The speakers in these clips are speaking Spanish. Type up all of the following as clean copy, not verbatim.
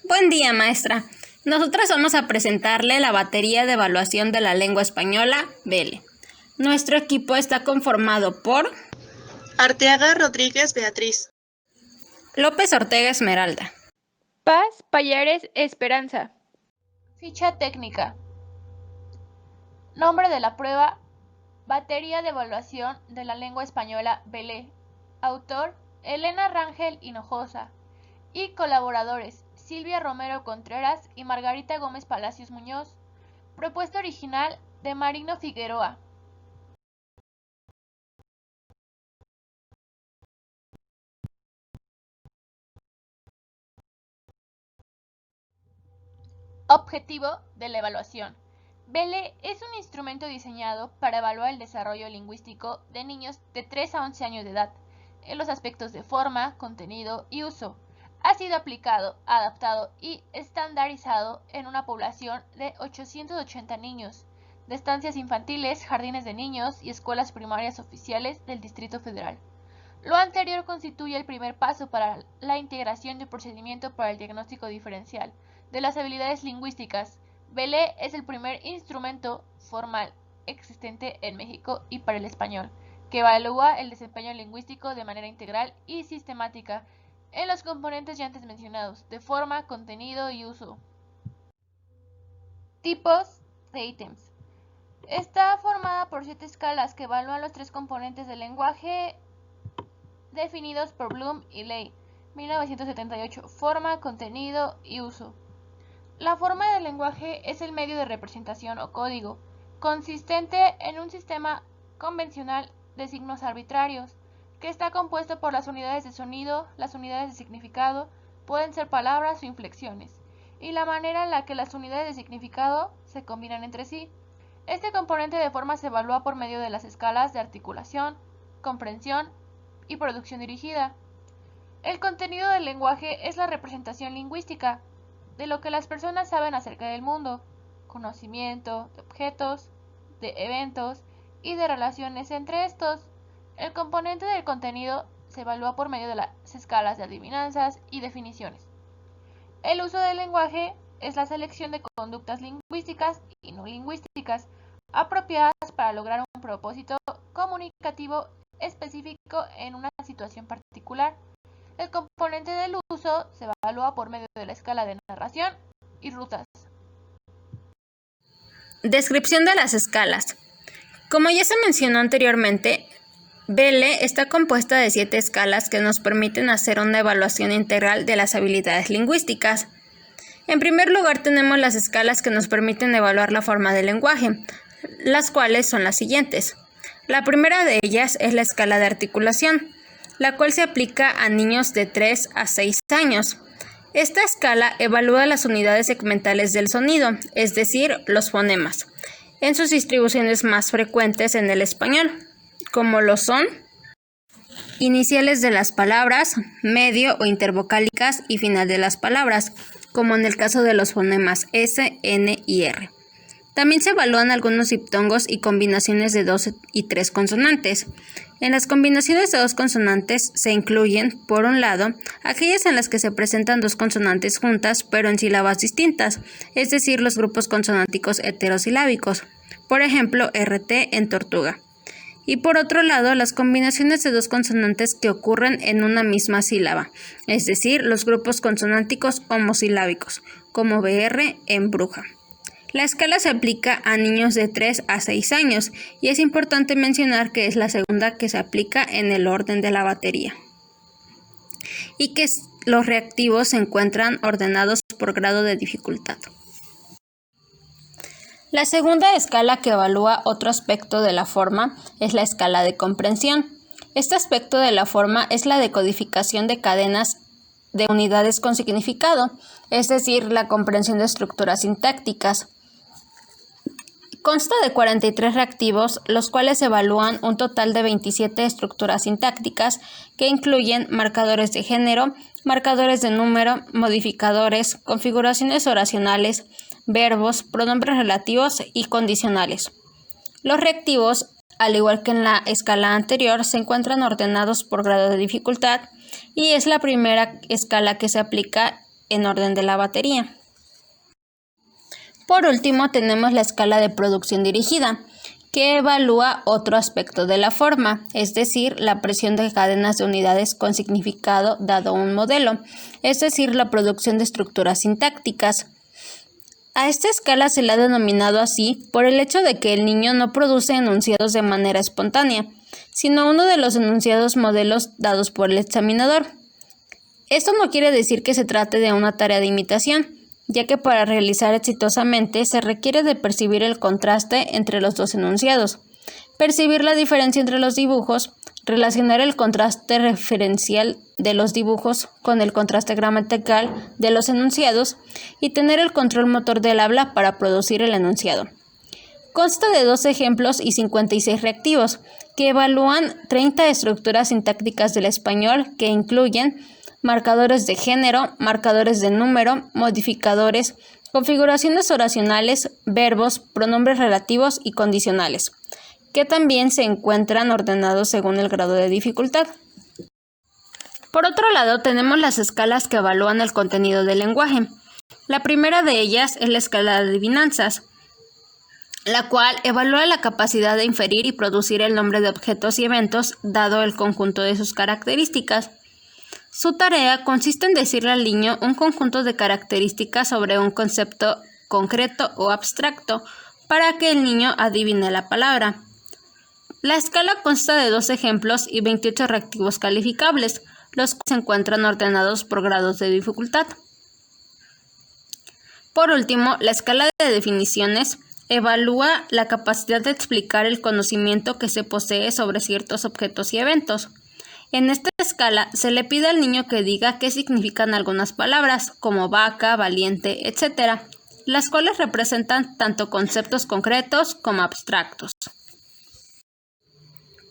Buen día, maestra. Nosotras vamos a presentarle la batería de evaluación de la lengua española, BELE. Nuestro equipo está conformado por Arteaga Rodríguez Beatriz, López Ortega Esmeralda, Paz Payares Esperanza. Ficha técnica. Nombre de la prueba: Batería de evaluación de la lengua española BELE. Autor: Elena Rangel Hinojosa. Y colaboradores: Silvia Romero Contreras y Margarita Gómez Palacios Muñoz. Propuesta original de Marino Figueroa. Objetivo de la evaluación. BELE es un instrumento diseñado para evaluar el desarrollo lingüístico de niños de 3 a 11 años de edad, en los aspectos de forma, contenido y uso. Ha sido aplicado, adaptado y estandarizado en una población de 880 niños, de estancias infantiles, jardines de niños y escuelas primarias oficiales del Distrito Federal. Lo anterior constituye el primer paso para la integración de un procedimiento para el diagnóstico diferencial de las habilidades lingüísticas. BELE es el primer instrumento formal existente en México y para el español, que evalúa el desempeño lingüístico de manera integral y sistemática en los componentes ya antes mencionados, de forma, contenido y uso. Tipos de ítems. Está formada por 7 escalas que evalúan los 3 componentes del lenguaje definidos por Bloom y Ley, 1978, forma, contenido y uso. La forma del lenguaje es el medio de representación o código, consistente en un sistema convencional de signos arbitrarios, que está compuesto por las unidades de sonido, las unidades de significado, pueden ser palabras o inflexiones, y la manera en la que las unidades de significado se combinan entre sí. Este componente de forma se evalúa por medio de las escalas de articulación, comprensión y producción dirigida. El contenido del lenguaje es la representación lingüística de lo que las personas saben acerca del mundo, conocimiento de objetos, de eventos y de relaciones entre estos. El componente del contenido se evalúa por medio de las escalas de adivinanzas y definiciones. El uso del lenguaje es la selección de conductas lingüísticas y no lingüísticas apropiadas para lograr un propósito comunicativo específico en una situación particular. El componente del uso se evalúa por medio de la escala de narración y rutas. Descripción de las escalas. Como ya se mencionó anteriormente, BELE está compuesta de 7 escalas que nos permiten hacer una evaluación integral de las habilidades lingüísticas. En primer lugar tenemos las escalas que nos permiten evaluar la forma del lenguaje, las cuales son las siguientes. La primera de ellas es la escala de articulación, la cual se aplica a niños de 3 a 6 años. Esta escala evalúa las unidades segmentales del sonido, es decir, los fonemas, en sus distribuciones más frecuentes en el español, como lo son iniciales de las palabras, medio o intervocálicas y final de las palabras, como en el caso de los fonemas S, N y R. También se evalúan algunos diptongos y combinaciones de 2 y 3 consonantes. En las combinaciones de 2 consonantes se incluyen, por un lado, aquellas en las que se presentan 2 consonantes juntas pero en sílabas distintas, es decir, los grupos consonánticos heterosilábicos, por ejemplo, RT en tortuga. Y por otro lado, las combinaciones de 2 consonantes que ocurren en una misma sílaba, es decir, los grupos consonánticos homosilábicos, como BR en bruja. La escala se aplica a niños de 3 a 6 años y es importante mencionar que es la segunda que se aplica en el orden de la batería y que los reactivos se encuentran ordenados por grado de dificultad. La segunda escala que evalúa otro aspecto de la forma es la escala de comprensión. Este aspecto de la forma es la decodificación de cadenas de unidades con significado, es decir, la comprensión de estructuras sintácticas. Consta de 43 reactivos, los cuales evalúan un total de 27 estructuras sintácticas que incluyen marcadores de género, marcadores de número, modificadores, configuraciones oracionales, verbos, pronombres relativos y condicionales. Los reactivos, al igual que en la escala anterior, se encuentran ordenados por grado de dificultad y es la primera escala que se aplica en orden de la batería. Por último, tenemos la escala de producción dirigida, que evalúa otro aspecto de la forma, es decir, la presión de cadenas de unidades con significado dado un modelo, es decir, la producción de estructuras sintácticas. A esta escala se le ha denominado así por el hecho de que el niño no produce enunciados de manera espontánea, sino uno de los enunciados modelos dados por el examinador. Esto no quiere decir que se trate de una tarea de imitación, ya que para realizar exitosamente se requiere de percibir el contraste entre los dos enunciados, percibir la diferencia entre los dibujos, relacionar el contraste referencial de los dibujos con el contraste gramatical de los enunciados y tener el control motor del habla para producir el enunciado. Consta de 2 ejemplos y 56 reactivos, que evalúan 30 estructuras sintácticas del español que incluyen marcadores de género, marcadores de número, modificadores, configuraciones oracionales, verbos, pronombres relativos y condicionales, que también se encuentran ordenados según el grado de dificultad. Por otro lado, tenemos las escalas que evalúan el contenido del lenguaje. La primera de ellas es la escala de adivinanzas, la cual evalúa la capacidad de inferir y producir el nombre de objetos y eventos dado el conjunto de sus características. Su tarea consiste en decirle al niño un conjunto de características sobre un concepto concreto o abstracto para que el niño adivine la palabra. La escala consta de 2 ejemplos y 28 reactivos calificables, los cuales se encuentran ordenados por grados de dificultad. Por último, la escala de definiciones evalúa la capacidad de explicar el conocimiento que se posee sobre ciertos objetos y eventos. En esta escala se le pide al niño que diga qué significan algunas palabras, como vaca, valiente, etc., las cuales representan tanto conceptos concretos como abstractos.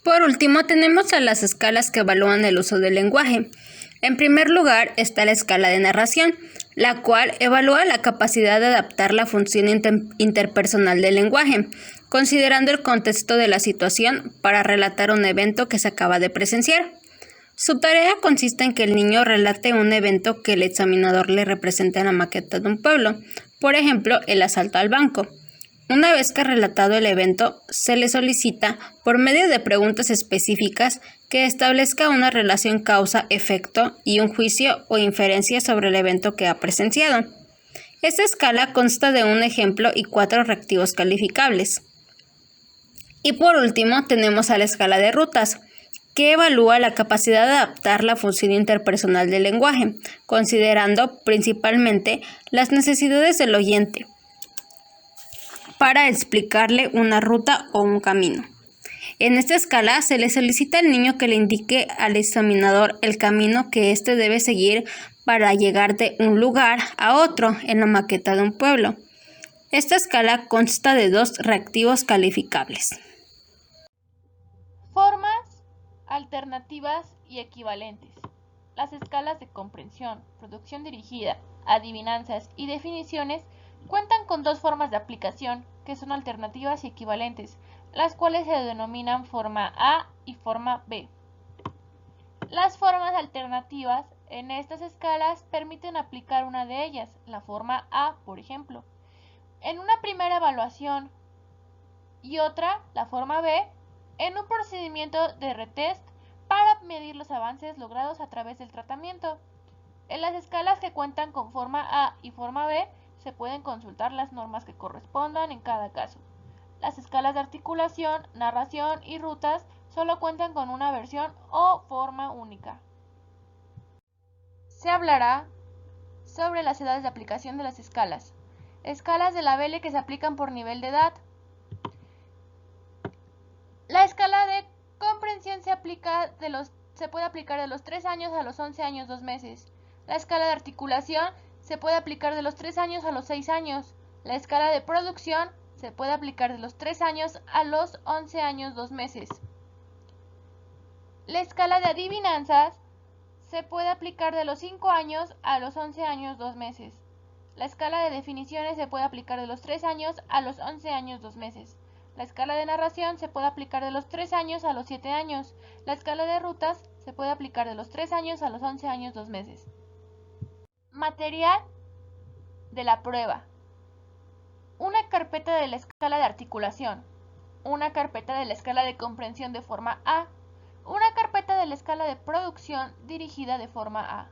Por último, tenemos a las escalas que evalúan el uso del lenguaje. En primer lugar está la escala de narración, la cual evalúa la capacidad de adaptar la función interpersonal del lenguaje, considerando el contexto de la situación para relatar un evento que se acaba de presenciar. Su tarea consiste en que el niño relate un evento que el examinador le representa en la maqueta de un pueblo, por ejemplo, el asalto al banco. Una vez que ha relatado el evento, se le solicita, por medio de preguntas específicas, que establezca una relación causa-efecto y un juicio o inferencia sobre el evento que ha presenciado. Esta escala consta de un ejemplo y 4 reactivos calificables. Y por último, tenemos a la escala de rutas, que evalúa la capacidad de adaptar la función interpersonal del lenguaje, considerando principalmente las necesidades del oyente, para explicarle una ruta o un camino. En esta escala se le solicita al niño que le indique al examinador el camino que éste debe seguir para llegar de un lugar a otro en la maqueta de un pueblo. Esta escala consta de 2 reactivos calificables. Formas, alternativas y equivalentes. Las escalas de comprensión, producción dirigida, adivinanzas y definiciones cuentan con 2 formas de aplicación, que son alternativas y equivalentes, las cuales se denominan forma A y forma B. Las formas alternativas en estas escalas permiten aplicar una de ellas, la forma A, por ejemplo, en una primera evaluación y otra, la forma B, en un procedimiento de retest para medir los avances logrados a través del tratamiento. En las escalas que cuentan con forma A y forma B, se pueden consultar las normas que correspondan en cada caso. Las escalas de articulación, narración y rutas solo cuentan con una versión o forma única. Se hablará sobre las edades de aplicación de las escalas. Escalas de la BL que se aplican por nivel de edad. La escala de comprensión se puede aplicar de los 3 años a los 11 años 2 meses. La escala de articulación se puede aplicar de los 3 años a los 6 años. La escala de producción se puede aplicar de los 3 años a los 11 años 2 meses. La escala de adivinanzas se puede aplicar de los 5 años a los 11 años 2 meses. La escala de definiciones se puede aplicar de los 3 años a los 11 años 2 meses. La escala de narración se puede aplicar de los 3 años a los 7 años. La escala de rutas se puede aplicar de los 3 años a los 11 años 2 meses. Material de la prueba. Una carpeta de la escala de articulación. Una carpeta de la escala de comprensión de forma A. Una carpeta de la escala de producción dirigida de forma A.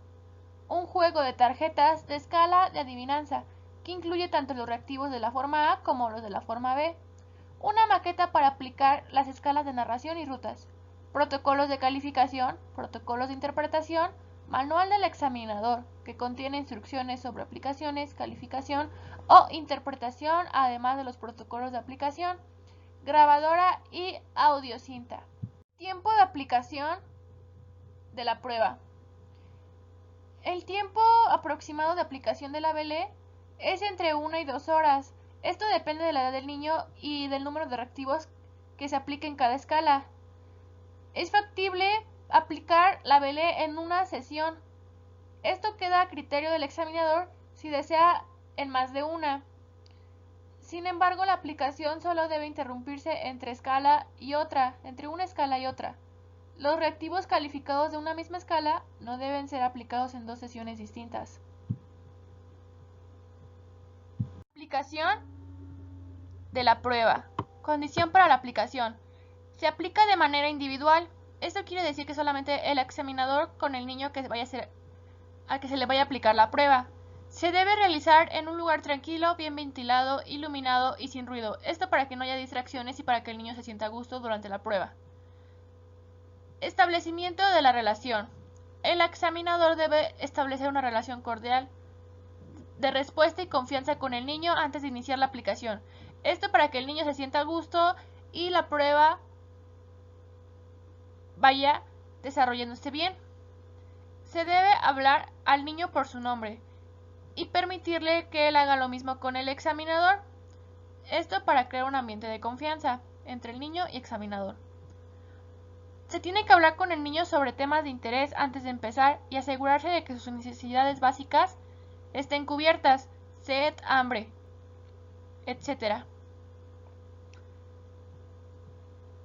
Un juego de tarjetas de escala de adivinanza, que incluye tanto los reactivos de la forma A como los de la forma B. Una maqueta para aplicar las escalas de narración y rutas. Protocolos de calificación, protocolos de interpretación, manual del examinador, que contiene instrucciones sobre aplicaciones, calificación o interpretación, además de los protocolos de aplicación, grabadora y audiocinta. Tiempo de aplicación de la prueba. El tiempo aproximado de aplicación de la BLE es entre 1 y 2 horas. Esto depende de la edad del niño y del número de reactivos que se aplique en cada escala. Es factible aplicar la BLE en una sesión. Esto queda a criterio del examinador si desea en más de una. Sin embargo, la aplicación solo debe interrumpirse entre una escala y otra. Los reactivos calificados de una misma escala no deben ser aplicados en dos sesiones distintas. Aplicación de la prueba. Condición para la aplicación. Se aplica de manera individual. Esto quiere decir que solamente el examinador con el niño al que se le vaya a aplicar la prueba. Se debe realizar en un lugar tranquilo, bien ventilado, iluminado y sin ruido. Esto para que no haya distracciones y para que el niño se sienta a gusto durante la prueba. Establecimiento de la relación. El examinador debe establecer una relación cordial de respuesta y confianza con el niño antes de iniciar la aplicación. Esto para que el niño se sienta a gusto y la prueba vaya desarrollándose bien. Se debe hablar al niño por su nombre y permitirle que él haga lo mismo con el examinador. Esto para crear un ambiente de confianza entre el niño y examinador. Se tiene que hablar con el niño sobre temas de interés antes de empezar y asegurarse de que sus necesidades básicas estén cubiertas, sed, hambre, etc.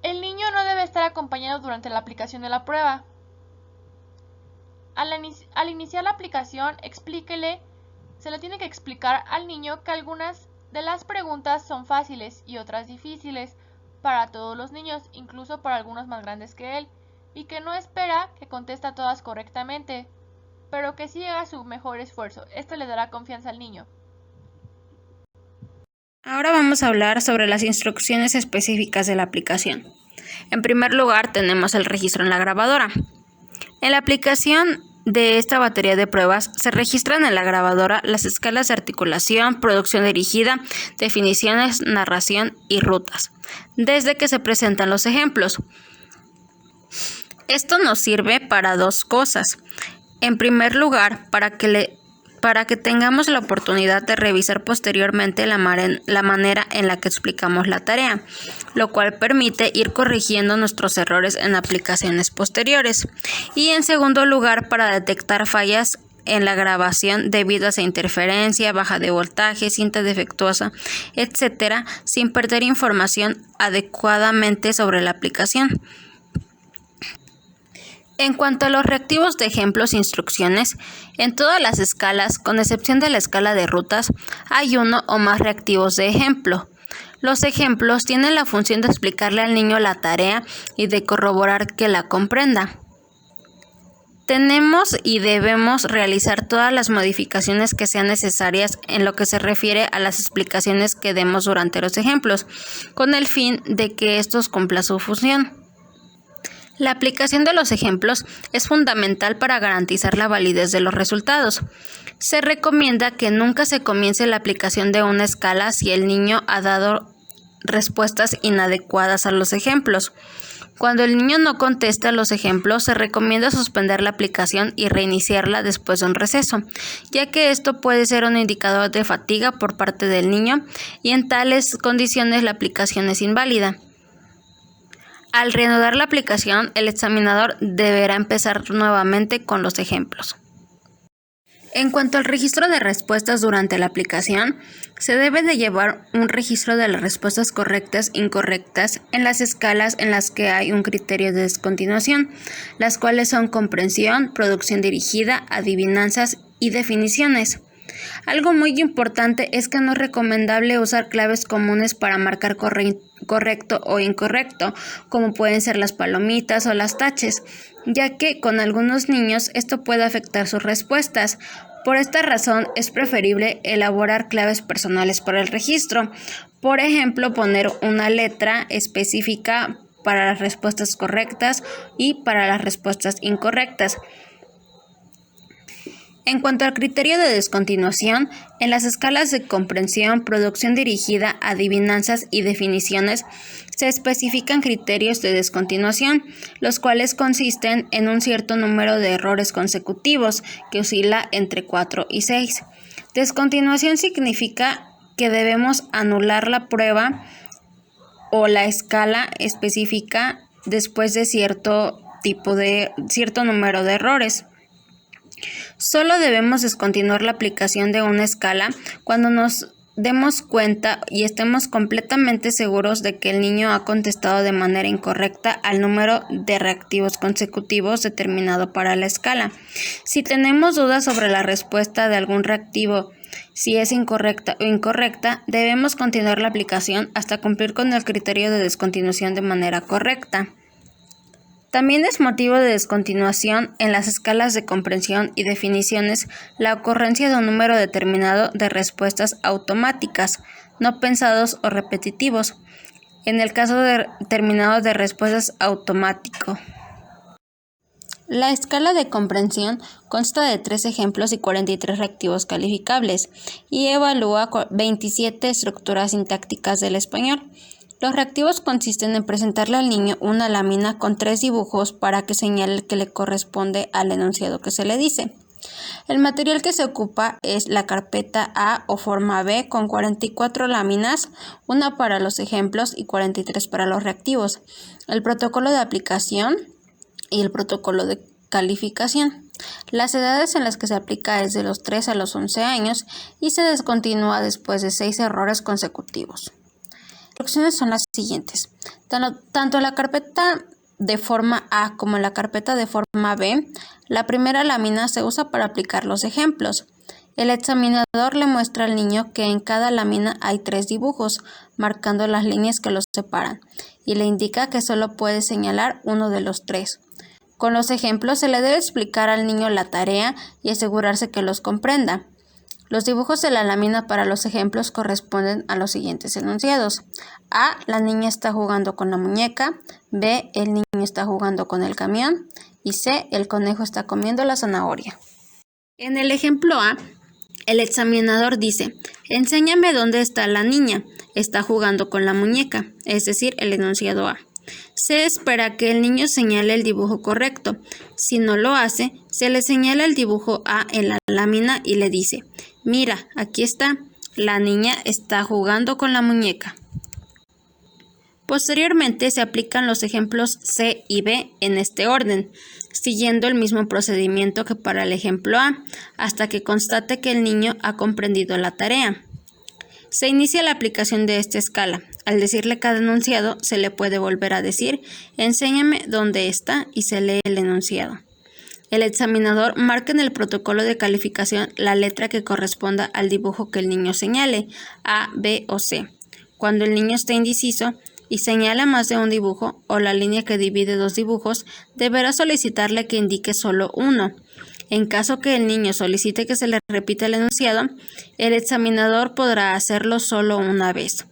El niño no debe estar acompañado durante la aplicación de la prueba. Al iniciar la aplicación, se le tiene que explicar al niño que algunas de las preguntas son fáciles y otras difíciles para todos los niños, incluso para algunos más grandes que él, y que no espera que conteste todas correctamente, pero que sí haga su mejor esfuerzo. Esto le dará confianza al niño. Ahora vamos a hablar sobre las instrucciones específicas de la aplicación. En primer lugar, tenemos el registro en la grabadora. En la aplicación de esta batería de pruebas se registran en la grabadora las escalas de articulación, producción dirigida, definiciones, narración y rutas, desde que se presentan los ejemplos. Esto nos sirve para dos cosas. En primer lugar, para que tengamos la oportunidad de revisar posteriormente la manera en la que explicamos la tarea, lo cual permite ir corrigiendo nuestros errores en aplicaciones posteriores. Y en segundo lugar, para detectar fallas en la grabación debidas a interferencia, baja de voltaje, cinta defectuosa, etc., sin perder información adecuadamente sobre la aplicación. En cuanto a los reactivos de ejemplos e instrucciones, en todas las escalas, con excepción de la escala de rutas, hay uno o más reactivos de ejemplo. Los ejemplos tienen la función de explicarle al niño la tarea y de corroborar que la comprenda. Tenemos y debemos realizar todas las modificaciones que sean necesarias en lo que se refiere a las explicaciones que demos durante los ejemplos, con el fin de que estos cumplan su función. La aplicación de los ejemplos es fundamental para garantizar la validez de los resultados. Se recomienda que nunca se comience la aplicación de una escala si el niño ha dado respuestas inadecuadas a los ejemplos. Cuando el niño no contesta los ejemplos, se recomienda suspender la aplicación y reiniciarla después de un receso, ya que esto puede ser un indicador de fatiga por parte del niño y en tales condiciones la aplicación es inválida. Al reanudar la aplicación, el examinador deberá empezar nuevamente con los ejemplos. En cuanto al registro de respuestas durante la aplicación, se debe de llevar un registro de las respuestas correctas e incorrectas en las escalas en las que hay un criterio de descontinuación, las cuales son comprensión, producción dirigida, adivinanzas y definiciones. Algo muy importante es que no es recomendable usar claves comunes para marcar correcto o incorrecto, como pueden ser las palomitas o las taches, ya que con algunos niños esto puede afectar sus respuestas. Por esta razón es preferible elaborar claves personales para el registro. Por ejemplo, poner una letra específica para las respuestas correctas y para las respuestas incorrectas. En cuanto al criterio de descontinuación, en las escalas de comprensión, producción dirigida, adivinanzas y definiciones, se especifican criterios de descontinuación, los cuales consisten en un cierto número de errores consecutivos, que oscila entre 4 y 6. Descontinuación significa que debemos anular la prueba o la escala específica después de cierto número de errores. Solo debemos descontinuar la aplicación de una escala cuando nos demos cuenta y estemos completamente seguros de que el niño ha contestado de manera incorrecta al número de reactivos consecutivos determinado para la escala. Si tenemos dudas sobre la respuesta de algún reactivo, si es incorrecta o incorrecta, debemos continuar la aplicación hasta cumplir con el criterio de descontinuación de manera correcta. También es motivo de descontinuación en las escalas de comprensión y definiciones la ocurrencia de un número determinado de respuestas automáticas, no pensados o repetitivos, en el caso determinado de respuestas automático. La escala de comprensión consta de 3 ejemplos y 43 reactivos calificables y evalúa 27 estructuras sintácticas del español. Los reactivos consisten en presentarle al niño una lámina con 3 dibujos para que señale el que le corresponde al enunciado que se le dice. El material que se ocupa es la carpeta A o forma B con 44 láminas, una para los ejemplos y 43 para los reactivos, el protocolo de aplicación y el protocolo de calificación. Las edades en las que se aplica es de los 3 a los 11 años y se descontinúa después de 6 errores consecutivos. Las instrucciones son las siguientes. Tanto la carpeta de forma A como la carpeta de forma B, la primera lámina se usa para aplicar los ejemplos. El examinador le muestra al niño que en cada lámina hay 3 dibujos, marcando las líneas que los separan, y le indica que solo puede señalar uno de los 3. Con los ejemplos se le debe explicar al niño la tarea y asegurarse que los comprenda. Los dibujos de la lámina para los ejemplos corresponden a los siguientes enunciados. A. La niña está jugando con la muñeca. B. El niño está jugando con el camión. Y C. El conejo está comiendo la zanahoria. En el ejemplo A, el examinador dice: enséñame dónde está la niña. Está jugando con la muñeca, es decir, el enunciado A. Se espera que el niño señale el dibujo correcto. Si no lo hace, se le señala el dibujo A en la lámina y le dice: mira, aquí está, la niña está jugando con la muñeca. Posteriormente se aplican los ejemplos C y B en este orden, siguiendo el mismo procedimiento que para el ejemplo A, hasta que constate que el niño ha comprendido la tarea. Se inicia la aplicación de esta escala. Al decirle cada enunciado, se le puede volver a decir: enséñame dónde está, y se lee el enunciado. El examinador marca en el protocolo de calificación la letra que corresponda al dibujo que el niño señale, A, B o C. Cuando el niño esté indeciso y señala más de un dibujo o la línea que divide 2 dibujos, deberá solicitarle que indique solo uno. En caso que el niño solicite que se le repita el enunciado, el examinador podrá hacerlo solo una vez.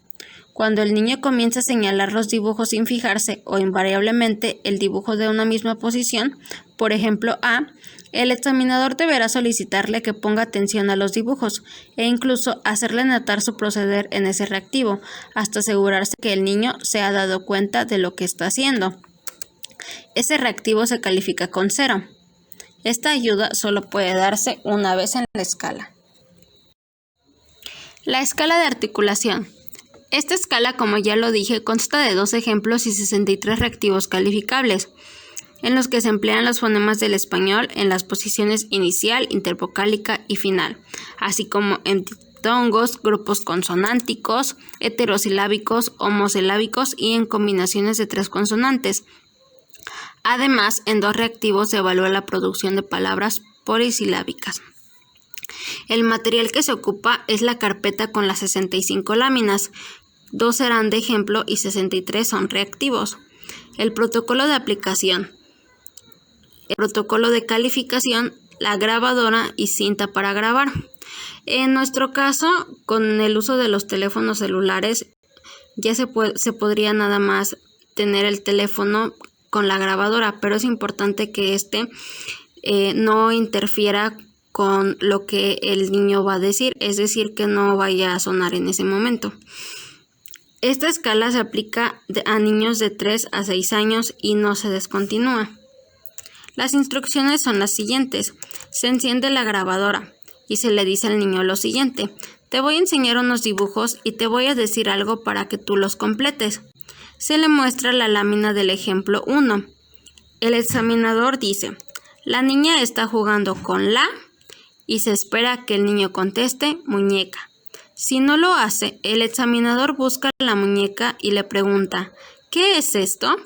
Cuando el niño comience a señalar los dibujos sin fijarse o invariablemente el dibujo de una misma posición, por ejemplo A, el examinador deberá solicitarle que ponga atención a los dibujos e incluso hacerle notar su proceder en ese reactivo, hasta asegurarse que el niño se ha dado cuenta de lo que está haciendo. Ese reactivo se califica con 0. Esta ayuda solo puede darse una vez en la escala. La escala de articulación. Esta escala, como ya lo dije, consta de 2 ejemplos y 63 reactivos calificables, en los que se emplean los fonemas del español en las posiciones inicial, intervocálica y final, así como en diptongos, grupos consonánticos, heterosilábicos, homosilábicos y en combinaciones de 3 consonantes. Además, en 2 reactivos se evalúa la producción de palabras polisilábicas. El material que se ocupa es la carpeta con las 65 láminas. 2 serán de ejemplo y 63 son reactivos. El protocolo de aplicación. El protocolo de calificación, la grabadora y cinta para grabar. En nuestro caso, con el uso de los teléfonos celulares, ya se podría nada más tener el teléfono con la grabadora, pero es importante que no interfiera con lo que el niño va a decir, es decir, que no vaya a sonar en ese momento. Esta escala se aplica a niños de 3 a 6 años y no se descontinúa. Las instrucciones son las siguientes. Se enciende la grabadora y se le dice al niño lo siguiente: te voy a enseñar unos dibujos y te voy a decir algo para que tú los completes. Se le muestra la lámina del ejemplo 1. El examinador dice: la niña está jugando con la, y se espera que el niño conteste muñeca. Si no lo hace, el examinador busca la muñeca y le pregunta: ¿qué es esto?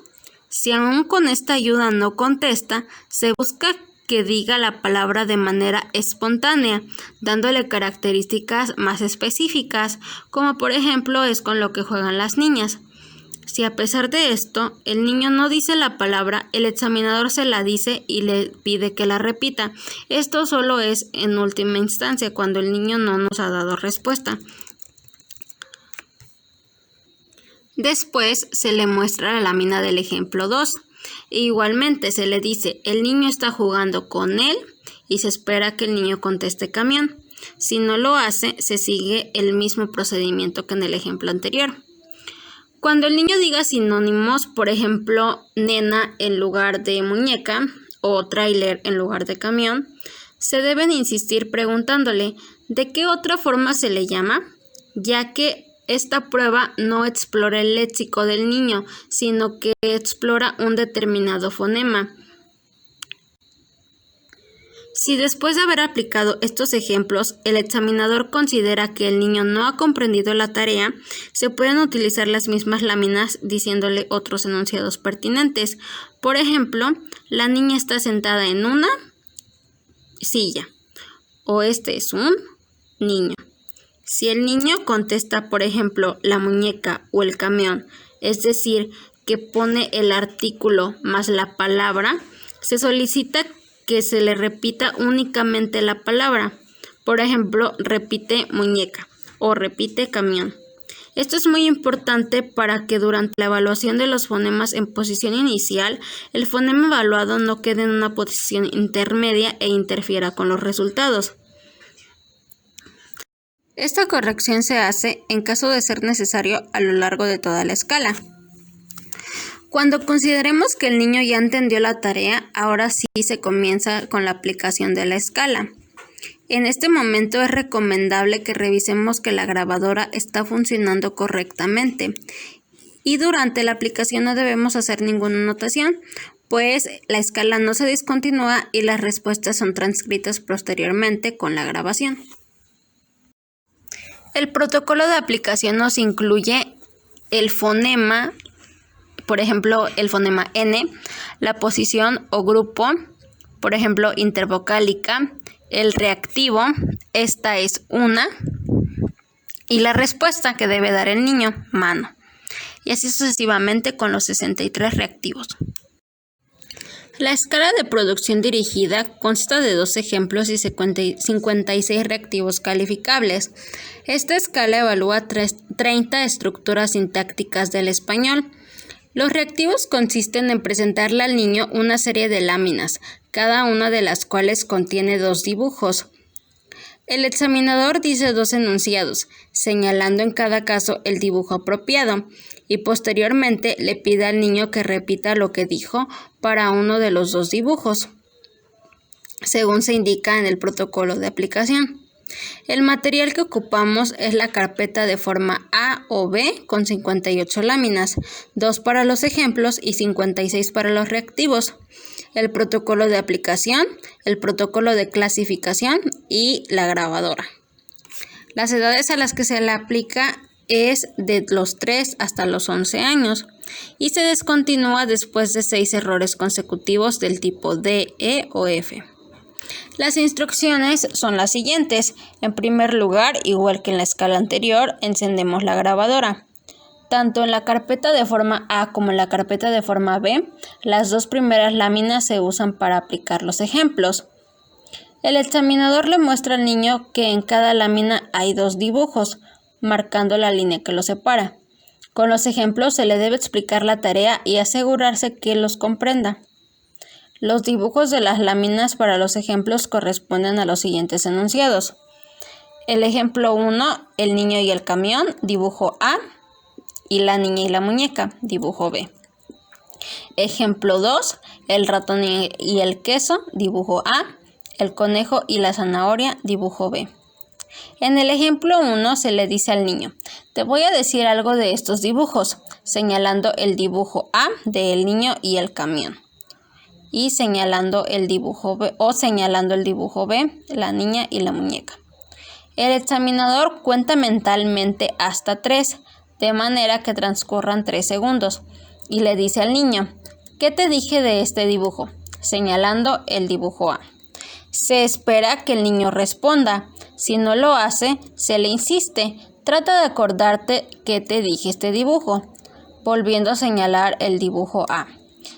Si aún con esta ayuda no contesta, se busca que diga la palabra de manera espontánea, dándole características más específicas, como por ejemplo es con lo que juegan las niñas. Si a pesar de esto, el niño no dice la palabra, el examinador se la dice y le pide que la repita. Esto solo es en última instancia, cuando el niño no nos ha dado respuesta. Después se le muestra la lámina del ejemplo 2. Igualmente se le dice: el niño está jugando con él, y se espera que el niño conteste camión. Si no lo hace, se sigue el mismo procedimiento que en el ejemplo anterior. Cuando el niño diga sinónimos, por ejemplo, nena en lugar de muñeca o tráiler en lugar de camión, se deben insistir preguntándole ¿de qué otra forma se le llama?, ya que esta prueba no explora el léxico del niño, sino que explora un determinado fonema. Si después de haber aplicado estos ejemplos, el examinador considera que el niño no ha comprendido la tarea, se pueden utilizar las mismas láminas diciéndole otros enunciados pertinentes. Por ejemplo, la niña está sentada en una silla, o este es un niño. Si el niño contesta, por ejemplo, la muñeca o el camión, es decir, que pone el artículo más la palabra, se solicita que se le repita únicamente la palabra. Por ejemplo, repite muñeca o repite camión. Esto es muy importante para que durante la evaluación de los fonemas en posición inicial, el fonema evaluado no quede en una posición intermedia e interfiera con los resultados. Esta corrección se hace, en caso de ser necesario, a lo largo de toda la escala. Cuando consideremos que el niño ya entendió la tarea, ahora sí se comienza con la aplicación de la escala. En este momento es recomendable que revisemos que la grabadora está funcionando correctamente. Y durante la aplicación no debemos hacer ninguna anotación, pues la escala no se discontinúa y las respuestas son transcritas posteriormente con la grabación. El protocolo de aplicación nos incluye el fonema, por ejemplo, el fonema N, la posición o grupo, por ejemplo, intervocálica, el reactivo, esta es una, y la respuesta que debe dar el niño, mano. Y así sucesivamente con los 63 reactivos. La escala de producción dirigida consta de 2 ejemplos y 56 reactivos calificables. Esta escala evalúa 30 estructuras sintácticas del español. Los reactivos consisten en presentarle al niño una serie de láminas, cada una de las cuales contiene 2 dibujos. El examinador dice 2 enunciados, señalando en cada caso el dibujo apropiado, y posteriormente le pide al niño que repita lo que dijo para uno de los 2 dibujos, según se indica en el protocolo de aplicación. El material que ocupamos es la carpeta de forma A o B con 58 láminas, 2 para los ejemplos y 56 para los reactivos. El protocolo de aplicación, el protocolo de clasificación y la grabadora. Las edades a las que se le aplica es de los 3 hasta los 11 años y se descontinúa después de 6 errores consecutivos del tipo D, E o F. Las instrucciones son las siguientes. En primer lugar, igual que en la escala anterior, encendemos la grabadora. Tanto en la carpeta de forma A como en la carpeta de forma B, las dos primeras láminas se usan para aplicar los ejemplos. El examinador le muestra al niño que en cada lámina hay dos dibujos, marcando la línea que los separa. Con los ejemplos se le debe explicar la tarea y asegurarse que los comprenda. Los dibujos de las láminas para los ejemplos corresponden a los siguientes enunciados. El ejemplo 1, el niño y el camión, dibujo A, y la niña y la muñeca, dibujo B. Ejemplo 2, el ratón y el queso, dibujo A, el conejo y la zanahoria, dibujo B. En el ejemplo 1 se le dice al niño, te voy a decir algo de estos dibujos, señalando el dibujo A del niño y el camión. Y señalando el dibujo B la niña y la muñeca. El examinador cuenta mentalmente hasta 3, de manera que transcurran 3 segundos, y le dice al niño, ¿qué te dije de este dibujo? Señalando el dibujo A. Se espera que el niño responda. Si no lo hace, se le insiste, trata de acordarte que te dije este dibujo, volviendo a señalar el dibujo A.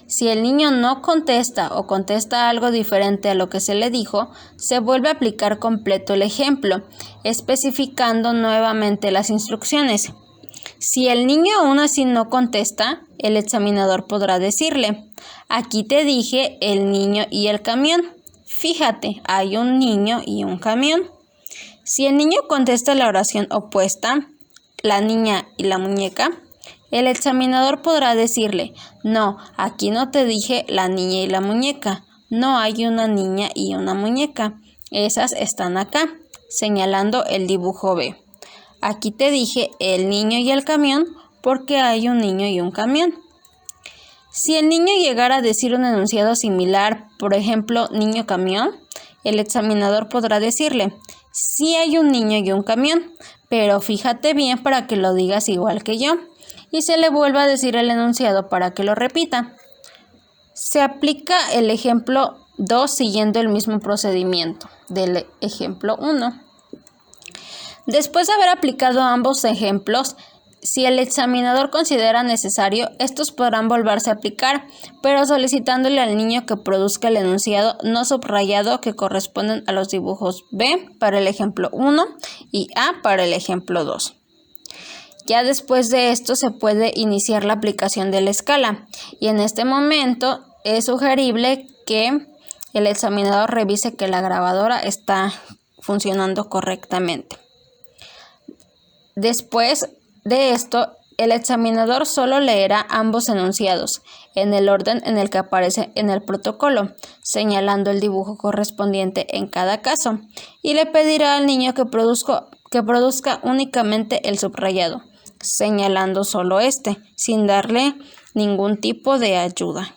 Si el niño no contesta o contesta algo diferente a lo que se le dijo, se vuelve a aplicar completo el ejemplo, especificando nuevamente las instrucciones. Si el niño aún así no contesta, el examinador podrá decirle, aquí te dije el niño y el camión. Fíjate, hay un niño y un camión. Si el niño contesta la oración opuesta, la niña y la muñeca, el examinador podrá decirle, no, aquí no te dije la niña y la muñeca, no hay una niña y una muñeca, esas están acá, señalando el dibujo B. Aquí te dije el niño y el camión porque hay un niño y un camión. Si el niño llegara a decir un enunciado similar, por ejemplo, niño camión, el examinador podrá decirle, sí hay un niño y un camión, pero fíjate bien para que lo digas igual que yo, y se le vuelva a decir el enunciado para que lo repita. Se aplica el ejemplo 2 siguiendo el mismo procedimiento del ejemplo 1. Después de haber aplicado ambos ejemplos, si el examinador considera necesario, estos podrán volverse a aplicar, pero solicitándole al niño que produzca el enunciado no subrayado que corresponden a los dibujos B para el ejemplo 1 y A para el ejemplo 2. Ya después de esto se puede iniciar la aplicación de la escala, y en este momento es sugerible que el examinador revise que la grabadora está funcionando correctamente. Después de esto, el examinador solo leerá ambos enunciados, en el orden en el que aparece en el protocolo, señalando el dibujo correspondiente en cada caso, y le pedirá al niño que produzca únicamente el subrayado, señalando solo este, sin darle ningún tipo de ayuda.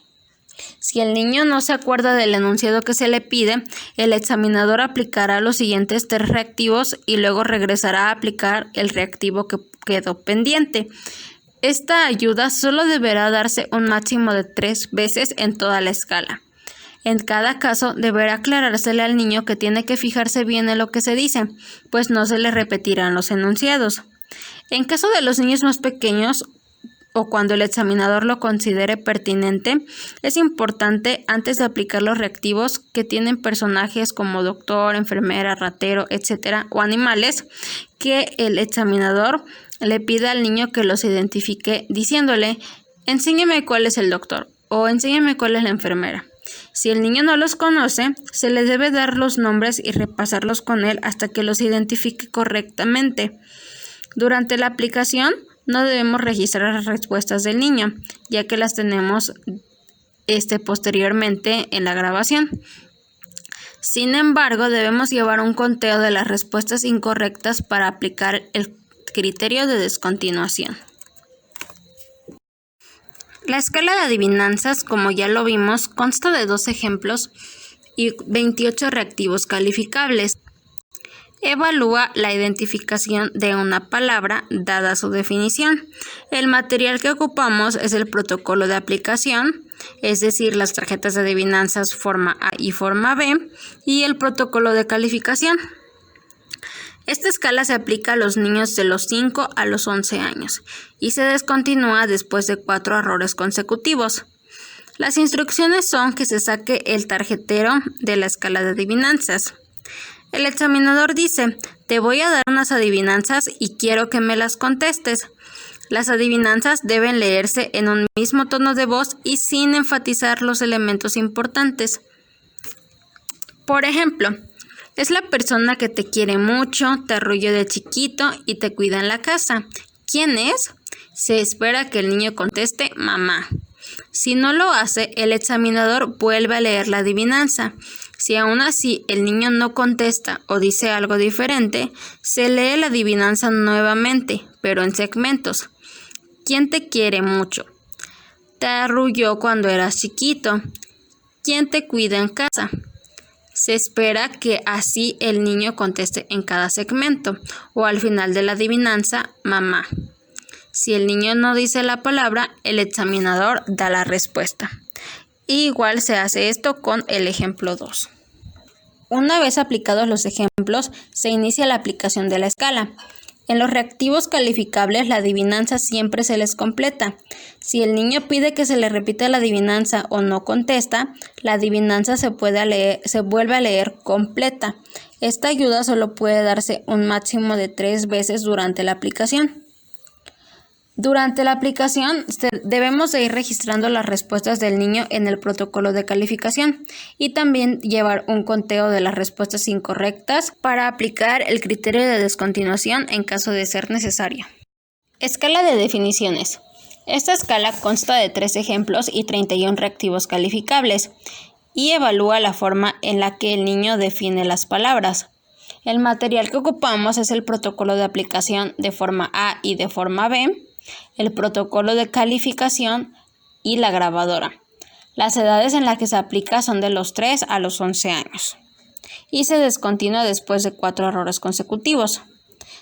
Si el niño no se acuerda del enunciado que se le pide, el examinador aplicará los siguientes 3 reactivos y luego regresará a aplicar el reactivo que quedó pendiente. Esta ayuda solo deberá darse un máximo de 3 veces en toda la escala. En cada caso, deberá aclarársele al niño que tiene que fijarse bien en lo que se dice, pues no se le repetirán los enunciados. En caso de los niños más pequeños, o cuando el examinador lo considere pertinente, es importante, antes de aplicar los reactivos que tienen personajes como doctor, enfermera, ratero, etc., o animales, que el examinador le pida al niño que los identifique diciéndole, enséñame cuál es el doctor, o enséñame cuál es la enfermera. Si el niño no los conoce, se le debe dar los nombres y repasarlos con él hasta que los identifique correctamente. Durante la aplicación, no debemos registrar las respuestas del niño, ya que las tenemos posteriormente en la grabación. Sin embargo, debemos llevar un conteo de las respuestas incorrectas para aplicar el criterio de descontinuación. La escala de adivinanzas, como ya lo vimos, consta de 2 ejemplos y 28 reactivos calificables. Evalúa la identificación de una palabra dada su definición. El material que ocupamos es el protocolo de aplicación, es decir, las tarjetas de adivinanzas forma A y forma B, y el protocolo de calificación. Esta escala se aplica a los niños de los 5 a los 11 años y se descontinúa después de 4 errores consecutivos. Las instrucciones son que se saque el tarjetero de la escala de adivinanzas. El examinador dice: te voy a dar unas adivinanzas y quiero que me las contestes. Las adivinanzas deben leerse en un mismo tono de voz y sin enfatizar los elementos importantes. Por ejemplo, es la persona que te quiere mucho, te arrulló de chiquito y te cuida en la casa. ¿Quién es? Se espera que el niño conteste mamá. Si no lo hace, el examinador vuelve a leer la adivinanza. Si aún así el niño no contesta o dice algo diferente, se lee la adivinanza nuevamente, pero en segmentos. ¿Quién te quiere mucho? Te arrulló cuando eras chiquito. ¿Quién te cuida en casa? Se espera que así el niño conteste en cada segmento o al final de la adivinanza, mamá. Si el niño no dice la palabra, el examinador da la respuesta. Igual se hace esto con el ejemplo 2. Una vez aplicados los ejemplos, se inicia la aplicación de la escala. En los reactivos calificables, la adivinanza siempre se les completa. Si el niño pide que se le repita la adivinanza o no contesta, la adivinanza se vuelve a leer completa. Esta ayuda solo puede darse un máximo de 3 veces durante la aplicación. Durante la aplicación debemos de ir registrando las respuestas del niño en el protocolo de calificación y también llevar un conteo de las respuestas incorrectas para aplicar el criterio de descontinuación en caso de ser necesario. Escala de definiciones. Esta escala consta de 3 ejemplos y 31 reactivos calificables y evalúa la forma en la que el niño define las palabras. El material que ocupamos es el protocolo de aplicación de forma A y de forma B, el protocolo de calificación y la grabadora. Las edades en las que se aplica son de los 3 a los 11 años y se descontinúa después de 4 errores consecutivos.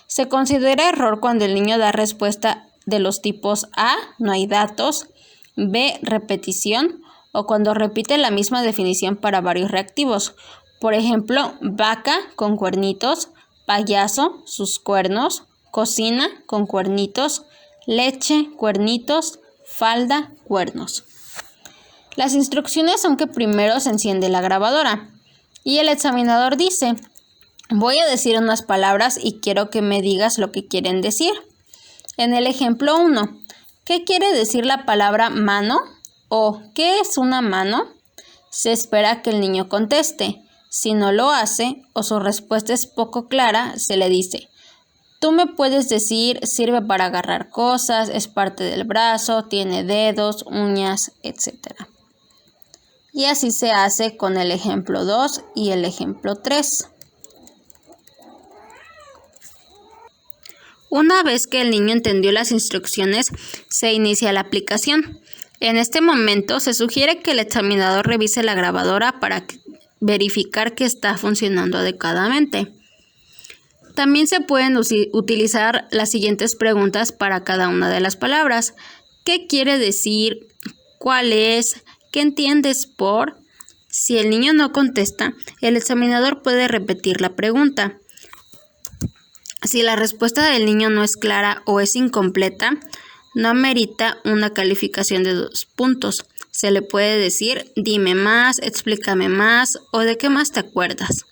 Se considera error cuando el niño da respuesta de los tipos A, no hay datos, B, repetición, o cuando repite la misma definición para varios reactivos. Por ejemplo, vaca con cuernitos, payaso, sus cuernos, cocina con cuernitos, leche, cuernitos, falda, cuernos. Las instrucciones son que primero se enciende la grabadora y el examinador dice: voy a decir unas palabras y quiero que me digas lo que quieren decir. En el ejemplo 1, ¿qué quiere decir la palabra mano? O ¿qué es una mano? Se espera que el niño conteste. Si no lo hace o su respuesta es poco clara, se le dice: tú me puedes decir, sirve para agarrar cosas, es parte del brazo, tiene dedos, uñas, etc. Y así se hace con el ejemplo 2 y el ejemplo 3. Una vez que el niño entendió las instrucciones, se inicia la aplicación. En este momento se sugiere que el examinador revise la grabadora para verificar que está funcionando adecuadamente. También se pueden utilizar las siguientes preguntas para cada una de las palabras. ¿Qué quiere decir? ¿Cuál es? ¿Qué entiendes por? Si el niño no contesta, el examinador puede repetir la pregunta. Si la respuesta del niño no es clara o es incompleta, no amerita una calificación de 2 puntos. Se le puede decir: dime más, explícame más o de qué más te acuerdas.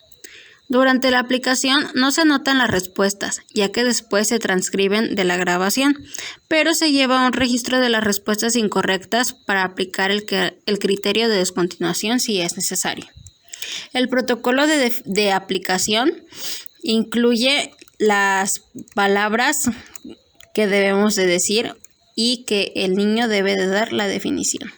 Durante la aplicación no se anotan las respuestas, ya que después se transcriben de la grabación, pero se lleva un registro de las respuestas incorrectas para aplicar el criterio de descontinuación si es necesario. El protocolo de aplicación incluye las palabras que debemos de decir y que el niño debe de dar la definición.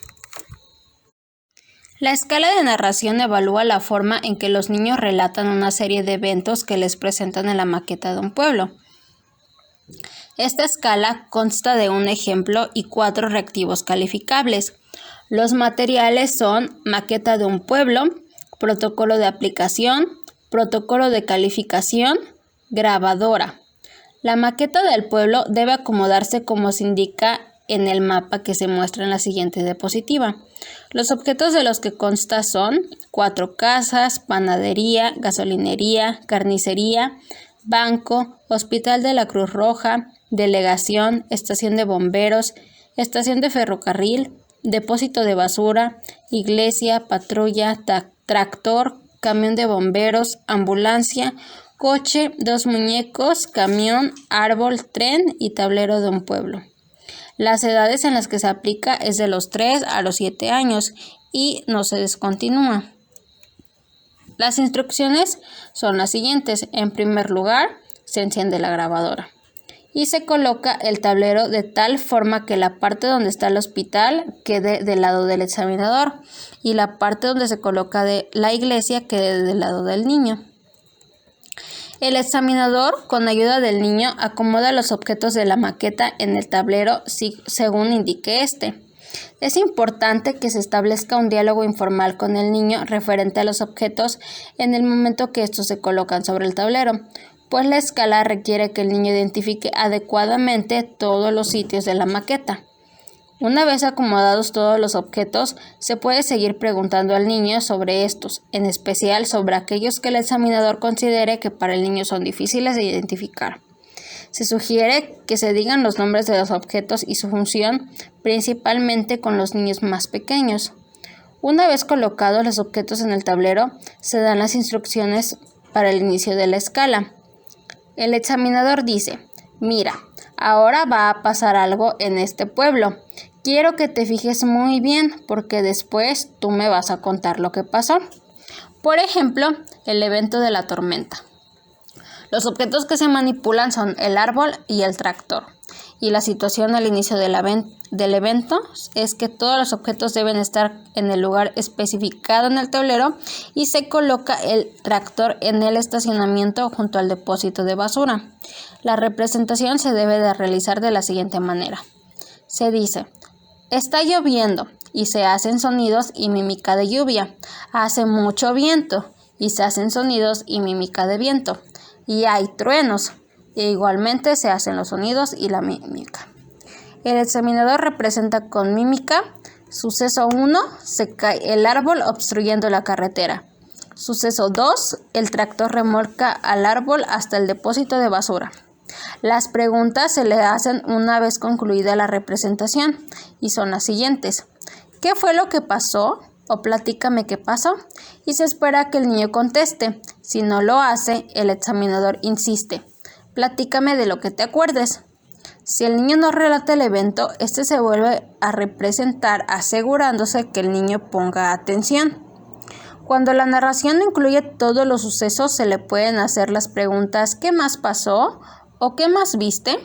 La escala de narración evalúa la forma en que los niños relatan una serie de eventos que les presentan en la maqueta de un pueblo. Esta escala consta de un ejemplo y 4 reactivos calificables. Los materiales son maqueta de un pueblo, protocolo de aplicación, protocolo de calificación, grabadora. La maqueta del pueblo debe acomodarse como se indica en el mapa que se muestra en la siguiente diapositiva. Los objetos de los que consta son 4 casas, panadería, gasolinería, carnicería, banco, hospital de la Cruz Roja, delegación, estación de bomberos, estación de ferrocarril, depósito de basura, iglesia, patrulla, tractor, camión de bomberos, ambulancia, coche, 2 muñecos, camión, árbol, tren y tablero de un pueblo. Las edades en las que se aplica es de los 3 a los 7 años y no se descontinúa. Las instrucciones son las siguientes. En primer lugar, se enciende la grabadora y se coloca el tablero de tal forma que la parte donde está el hospital quede del lado del examinador y la parte donde se coloca de la iglesia quede del lado del niño. El examinador, con ayuda del niño, acomoda los objetos de la maqueta en el tablero según indique este. Es importante que se establezca un diálogo informal con el niño referente a los objetos en el momento que estos se colocan sobre el tablero, pues la escala requiere que el niño identifique adecuadamente todos los sitios de la maqueta. Una vez acomodados todos los objetos, se puede seguir preguntando al niño sobre estos, en especial sobre aquellos que el examinador considere que para el niño son difíciles de identificar. Se sugiere que se digan los nombres de los objetos y su función, principalmente con los niños más pequeños. Una vez colocados los objetos en el tablero, se dan las instrucciones para el inicio de la escala. El examinador dice: mira, ahora va a pasar algo en este pueblo. Quiero que te fijes muy bien porque después tú me vas a contar lo que pasó. Por ejemplo, el evento de la tormenta. Los objetos que se manipulan son el árbol y el tractor. Y la situación al inicio del evento es que todos los objetos deben estar en el lugar especificado en el tablero y se coloca el tractor en el estacionamiento junto al depósito de basura. La representación se debe de realizar de la siguiente manera. Se dice: está lloviendo y se hacen sonidos y mímica de lluvia. Hace mucho viento y se hacen sonidos y mímica de viento. Y hay truenos e igualmente se hacen los sonidos y la mímica. El examinador representa con mímica: suceso 1, se cae el árbol obstruyendo la carretera. Suceso 2, el tractor remolca al árbol hasta el depósito de basura. Las preguntas se le hacen una vez concluida la representación y son las siguientes: ¿qué fue lo que pasó? O platícame qué pasó. Y se espera que el niño conteste. Si no lo hace, el examinador insiste: platícame de lo que te acuerdes. Si el niño no relata el evento, este se vuelve a representar asegurándose que el niño ponga atención. Cuando la narración no incluye todos los sucesos, se le pueden hacer las preguntas: ¿qué más pasó? ¿O qué más viste?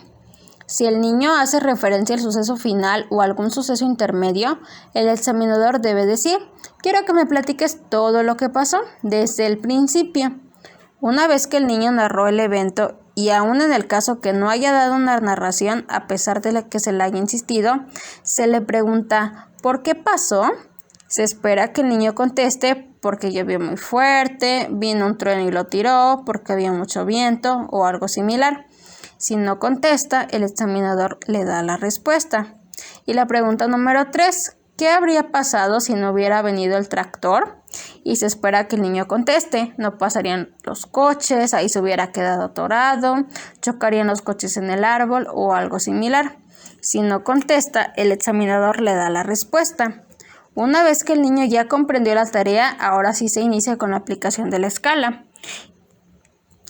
Si el niño hace referencia al suceso final o algún suceso intermedio, el examinador debe decir: quiero que me platiques todo lo que pasó desde el principio. Una vez que el niño narró el evento, y aún en el caso que no haya dado una narración, a pesar de la que se le haya insistido, se le pregunta: ¿por qué pasó? Se espera que el niño conteste: porque llovió muy fuerte, vino un trueno y lo tiró, porque había mucho viento o algo similar. Si no contesta, el examinador le da la respuesta. Y la pregunta número 3, ¿qué habría pasado si no hubiera venido el tractor? Y se espera que el niño conteste: no pasarían los coches, ahí se hubiera quedado atorado, chocarían los coches en el árbol o algo similar. Si no contesta, el examinador le da la respuesta. Una vez que el niño ya comprendió la tarea, ahora sí se inicia con la aplicación de la escala.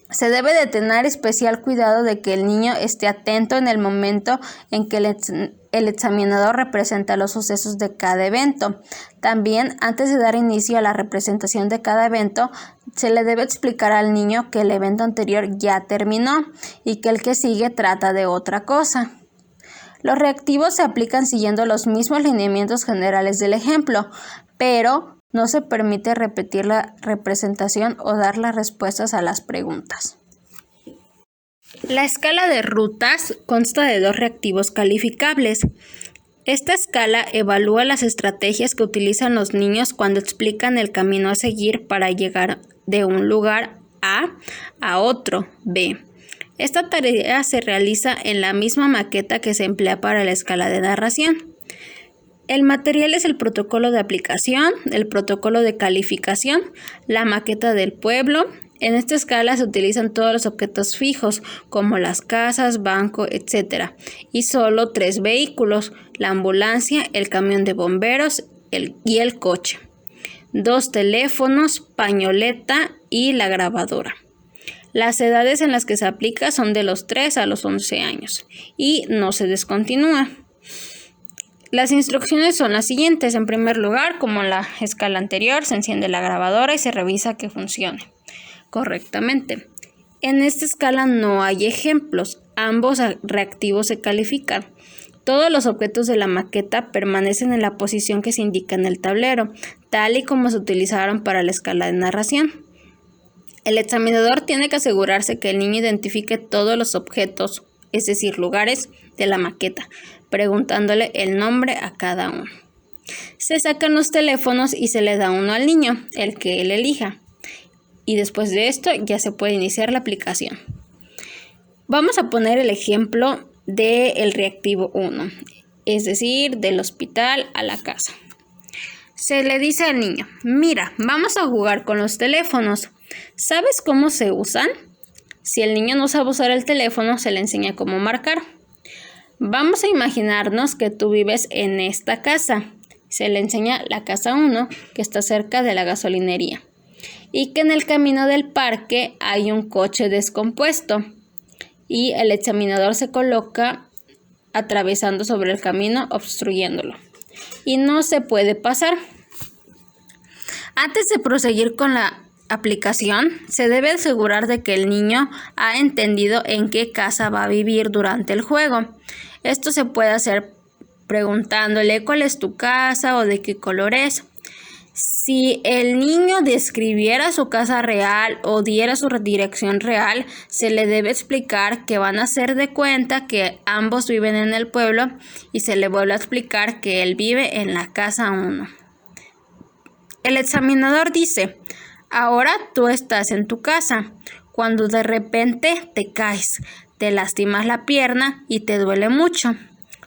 Se debe de tener especial cuidado de que el niño esté atento en el momento en que el examinador representa los sucesos de cada evento. También, antes de dar inicio a la representación de cada evento, se le debe explicar al niño que el evento anterior ya terminó y que el que sigue trata de otra cosa. Los reactivos se aplican siguiendo los mismos lineamientos generales del ejemplo, pero no se permite repetir la representación o dar las respuestas a las preguntas. La escala de rutas consta de 2 reactivos calificables. Esta escala evalúa las estrategias que utilizan los niños cuando explican el camino a seguir para llegar de un lugar a otro, B. Esta tarea se realiza en la misma maqueta que se emplea para la escala de narración. El material es el protocolo de aplicación, el protocolo de calificación, la maqueta del pueblo. En esta escala se utilizan todos los objetos fijos, como las casas, banco, etc. Y solo 3 vehículos, la ambulancia, el camión de bomberos y el coche. 2 teléfonos, pañoleta y la grabadora. Las edades en las que se aplica son de los 3 a los 11 años y no se descontinúa. Las instrucciones son las siguientes. En primer lugar, como en la escala anterior, se enciende la grabadora y se revisa que funcione correctamente. En esta escala no hay ejemplos. Ambos reactivos se califican. Todos los objetos de la maqueta permanecen en la posición que se indica en el tablero, tal y como se utilizaron para la escala de narración. El examinador tiene que asegurarse que el niño identifique todos los objetos, es decir, lugares de la maqueta, preguntándole el nombre a cada uno. Se sacan los teléfonos y se le da uno al niño, el que él elija. Y después de esto ya se puede iniciar la aplicación. Vamos a poner el ejemplo del reactivo 1, es decir, del hospital a la casa. Se le dice al niño: mira, vamos a jugar con los teléfonos. ¿Sabes cómo se usan? Si el niño no sabe usar el teléfono, se le enseña cómo marcar. Vamos a imaginarnos que tú vives en esta casa. Se le enseña la casa 1, que está cerca de la gasolinería, y que en el camino del parque hay un coche descompuesto y el examinador se coloca atravesando sobre el camino, obstruyéndolo, y no se puede pasar. Antes de proseguir con la aplicación, se debe asegurar de que el niño ha entendido en qué casa va a vivir durante el juego. Esto se puede hacer preguntándole cuál es tu casa o de qué color es. Si el niño describiera su casa real o diera su dirección real, se le debe explicar que van a hacer de cuenta que ambos viven en el pueblo y se le vuelve a explicar que él vive en la casa 1. El examinador dice: ahora tú estás en tu casa, cuando de repente te caes, te lastimas la pierna y te duele mucho.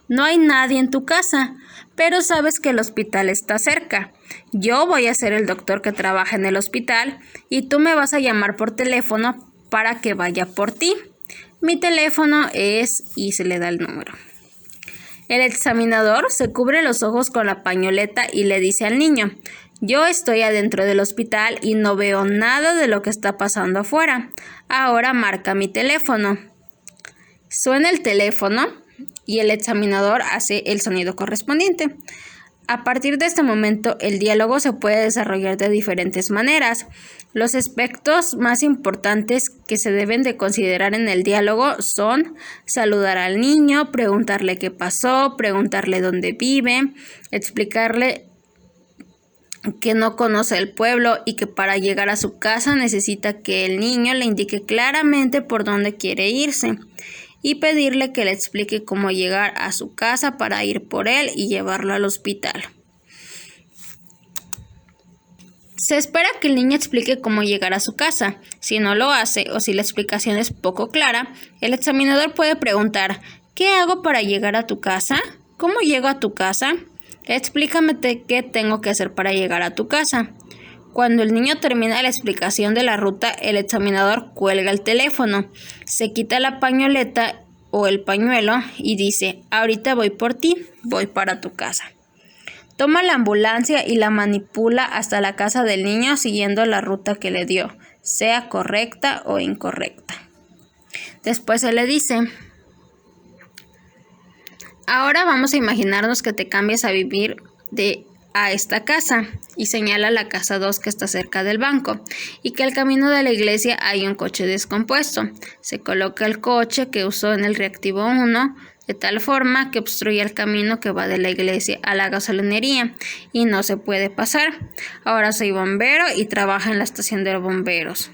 No hay nadie en tu casa, pero sabes que el hospital está cerca. Yo voy a ser el doctor que trabaja en el hospital y tú me vas a llamar por teléfono para que vaya por ti. Mi teléfono es... y se le da el número. El examinador se cubre los ojos con la pañoleta y le dice al niño: yo estoy adentro del hospital y no veo nada de lo que está pasando afuera. Ahora marca mi teléfono. Suena el teléfono y el examinador hace el sonido correspondiente. A partir de este momento, el diálogo se puede desarrollar de diferentes maneras. Los aspectos más importantes que se deben de considerar en el diálogo son saludar al niño, preguntarle qué pasó, preguntarle dónde vive, explicarle que no conoce el pueblo y que para llegar a su casa necesita que el niño le indique claramente por dónde quiere irse, y pedirle que le explique cómo llegar a su casa para ir por él y llevarlo al hospital. Se espera que el niño explique cómo llegar a su casa. Si no lo hace o si la explicación es poco clara, el examinador puede preguntar: ¿qué hago para llegar a tu casa? ¿Cómo llego a tu casa? Explícame qué tengo que hacer para llegar a tu casa. Cuando el niño termina la explicación de la ruta, el examinador cuelga el teléfono, se quita la pañoleta o el pañuelo y dice: ahorita voy por ti, voy para tu casa. Toma la ambulancia y la manipula hasta la casa del niño siguiendo la ruta que le dio, sea correcta o incorrecta. Después se le dice: ahora vamos a imaginarnos que te cambias a vivir a esta casa, y señala la casa 2 que está cerca del banco y que al camino de la iglesia hay un coche descompuesto. Se coloca el coche que usó en el reactivo 1 de tal forma que obstruye el camino que va de la iglesia a la gasolinería y no se puede pasar. Ahora soy bombero y trabajo en la estación de bomberos.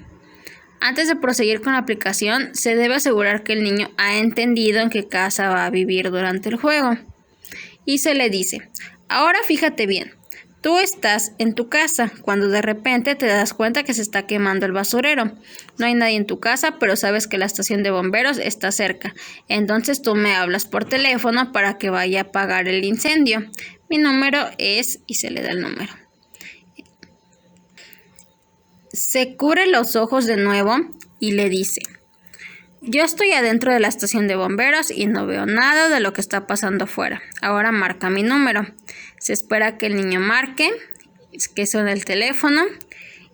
Antes de proseguir con la aplicación, se debe asegurar que el niño ha entendido en qué casa va a vivir durante el juego. Y se le dice: ahora fíjate bien, tú estás en tu casa cuando de repente te das cuenta que se está quemando el basurero. No hay nadie en tu casa, pero sabes que la estación de bomberos está cerca. Entonces tú me hablas por teléfono para que vaya a apagar el incendio. Mi número es, y se le da el número. Se cubre los ojos de nuevo y le dice: yo estoy adentro de la estación de bomberos y no veo nada de lo que está pasando afuera. Ahora marca mi número. Se espera que el niño marque, que suene el teléfono,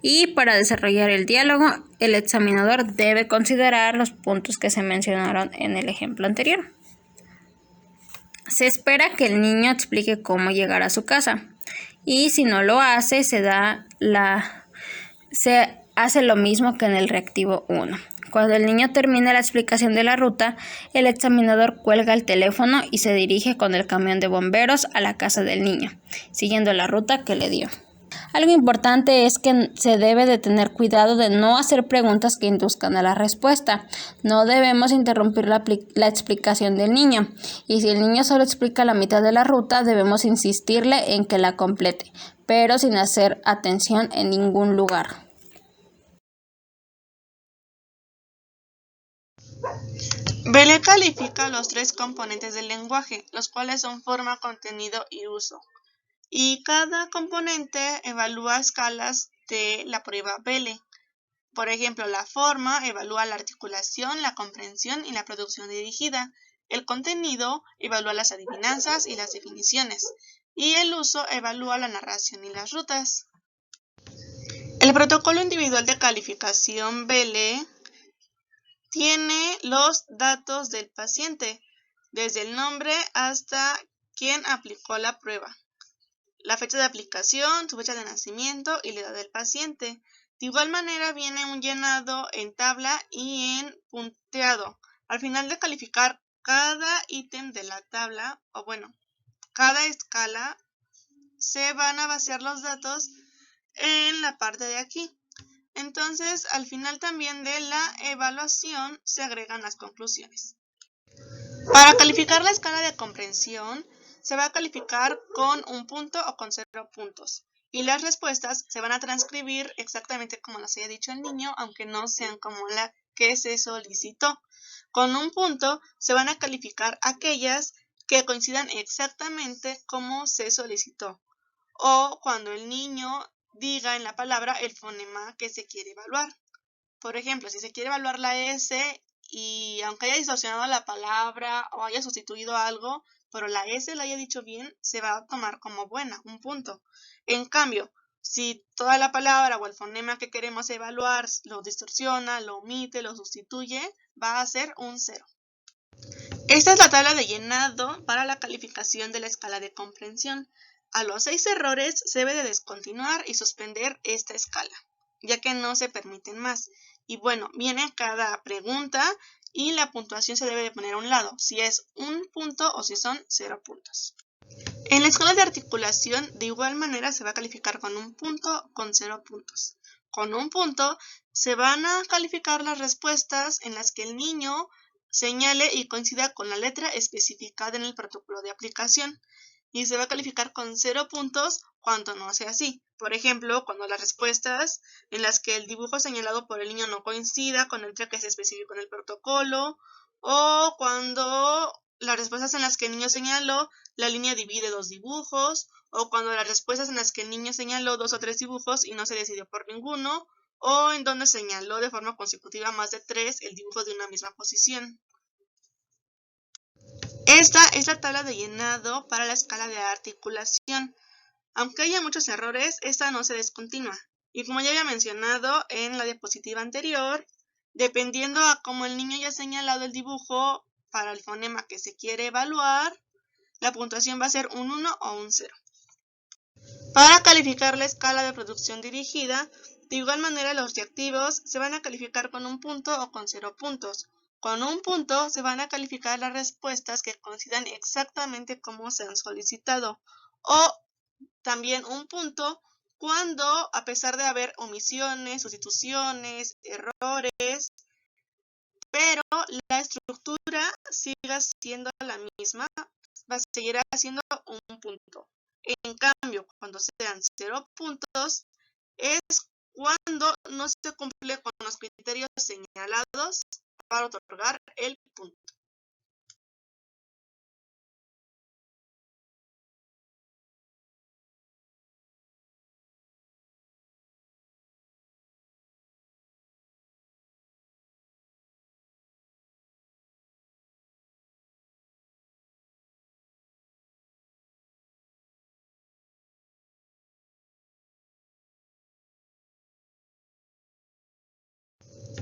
y para desarrollar el diálogo, el examinador debe considerar los puntos que se mencionaron en el ejemplo anterior. Se espera que el niño explique cómo llegar a su casa, y si no lo hace, se hace lo mismo que en el reactivo 1. Cuando el niño termine la explicación de la ruta, el examinador cuelga el teléfono y se dirige con el camión de bomberos a la casa del niño, siguiendo la ruta que le dio. Algo importante es que se debe de tener cuidado de no hacer preguntas que induzcan a la respuesta. No debemos interrumpir la explicación del niño, y si el niño solo explica la mitad de la ruta, debemos insistirle en que la complete, pero sin hacer atención en ningún lugar. Vele califica los 3 componentes del lenguaje, los cuales son forma, contenido y uso. Y cada componente evalúa escalas de la prueba Vele. Por ejemplo, la forma evalúa la articulación, la comprensión y la producción dirigida. El contenido evalúa las adivinanzas y las definiciones. Y el uso evalúa la narración y las rutas. El protocolo individual de calificación Vele tiene los datos del paciente, desde el nombre hasta quién aplicó la prueba, la fecha de aplicación, su fecha de nacimiento y la edad del paciente. De igual manera viene un llenado en tabla y en punteado. Al final de calificar cada ítem de la tabla, cada escala, se van a vaciar los datos en la parte de aquí. Entonces, al final también de la evaluación se agregan las conclusiones. Para calificar la escala de comprensión, se va a calificar con 1 punto o con 0 puntos. Y las respuestas se van a transcribir exactamente como las haya dicho el niño, aunque no sean como la que se solicitó. Con 1 punto se van a calificar aquellas que coincidan exactamente como se solicitó, o cuando el niño diga en la palabra el fonema que se quiere evaluar. Por ejemplo, si se quiere evaluar la S y aunque haya distorsionado la palabra o haya sustituido algo, pero la S la haya dicho bien, se va a tomar como buena, 1 punto. En cambio, si toda la palabra o el fonema que queremos evaluar lo distorsiona, lo omite, lo sustituye, va a ser un 0. Esta es la tabla de llenado para la calificación de la escala de comprensión. A los 6 errores se debe de descontinuar y suspender esta escala, ya que no se permiten más. Y bueno, viene cada pregunta y la puntuación se debe de poner a un lado, si es 1 punto o si son 0 puntos. En la escala de articulación, de igual manera se va a calificar con 1 punto o con 0 puntos. Con 1 punto se van a calificar las respuestas en las que el niño señale y coincida con la letra especificada en el protocolo de aplicación. Y se va a calificar con 0 puntos cuando no sea así. Por ejemplo, cuando las respuestas en las que el dibujo señalado por el niño no coincida con la letra que se especificó en el protocolo, o cuando las respuestas en las que el niño señaló la línea divide 2 dibujos, o cuando las respuestas en las que el niño señaló 2 o 3 dibujos y no se decidió por ninguno, o en donde señaló de forma consecutiva más de 3 el dibujo de una misma posición. Esta es la tabla de llenado para la escala de articulación. Aunque haya muchos errores, esta no se descontinúa. Y como ya había mencionado en la diapositiva anterior, dependiendo a cómo el niño haya señalado el dibujo para el fonema que se quiere evaluar, la puntuación va a ser un 1 o un 0. Para calificar la escala de producción dirigida, de igual manera los reactivos se van a calificar con 1 punto o con 0 puntos. Con 1 punto se van a calificar las respuestas que coincidan exactamente como se han solicitado. O también 1 punto cuando, a pesar de haber omisiones, sustituciones, errores, pero la estructura siga siendo la misma, va a seguir siendo 1 punto. En cambio, cuando sean 0 puntos, es cuando no se cumple con los criterios señalados para otorgar el punto.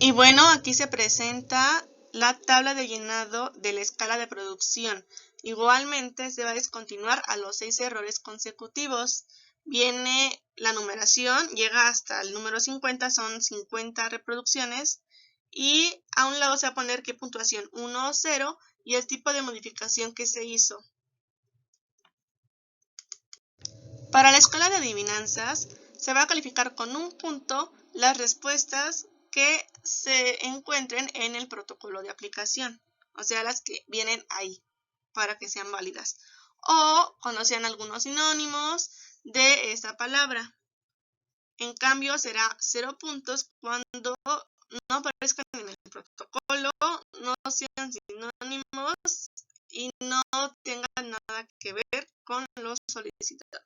Y bueno, aquí se presenta la tabla de llenado de la escala de producción. Igualmente se va a descontinuar a los 6 errores consecutivos. Viene la numeración, llega hasta el número 50, son 50 reproducciones. Y a un lado se va a poner qué puntuación, 1 o 0, y el tipo de modificación que se hizo. Para la escala de adivinanzas, se va a calificar con un punto las respuestas que se encuentren en el protocolo de aplicación, o sea, las que vienen ahí para que sean válidas, o cuando sean algunos sinónimos de esa palabra. En cambio, será 0 puntos cuando no aparezcan en el protocolo, no sean sinónimos y no tengan nada que ver con lo solicitado.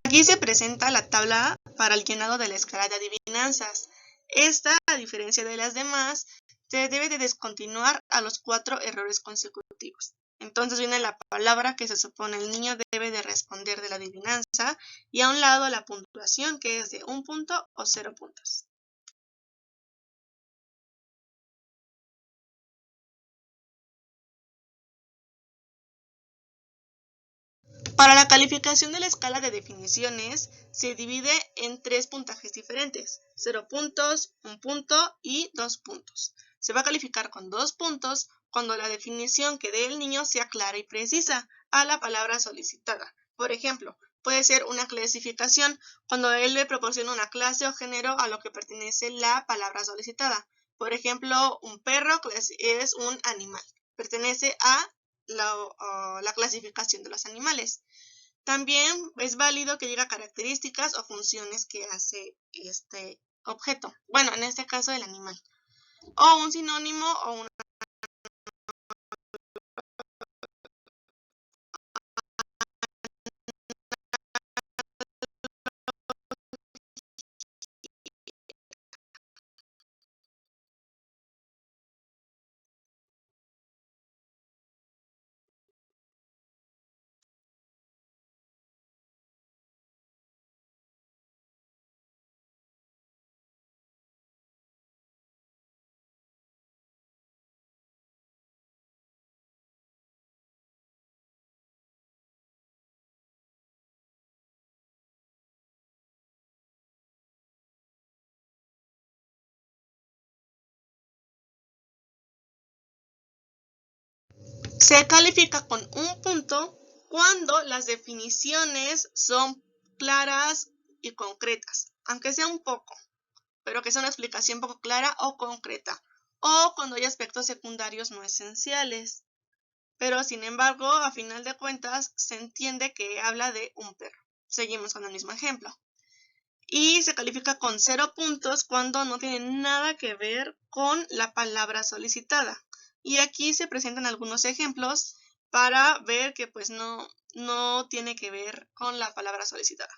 Aquí se presenta la tabla para el llenado de la escala de adivinanzas. Esta, a diferencia de las demás, se debe de descontinuar a los 4 errores consecutivos. Entonces viene la palabra que se supone el niño debe de responder de la adivinanza y a un lado la puntuación que es de 1 punto o 0 puntos. Para la calificación de la escala de definiciones, se divide en 3 puntajes diferentes, 0 puntos, 1 punto y 2 puntos. Se va a calificar con 2 puntos cuando la definición que dé el niño sea clara y precisa a la palabra solicitada. Por ejemplo, puede ser una clasificación cuando él le proporciona una clase o género a lo que pertenece la palabra solicitada. Por ejemplo, un perro es un animal, pertenece a la clasificación de los animales. También es válido que diga características o funciones que hace este objeto. Bueno, en este caso el animal. O un sinónimo o una Se califica con 1 punto cuando las definiciones son claras y concretas, aunque sea un poco, pero que sea una explicación poco clara o concreta, o cuando hay aspectos secundarios no esenciales. Pero sin embargo, a final de cuentas, se entiende que habla de un perro. Seguimos con el mismo ejemplo. Y se califica con 0 puntos cuando no tiene nada que ver con la palabra solicitada. Y aquí se presentan algunos ejemplos para ver que pues no tiene que ver con la palabra solicitada.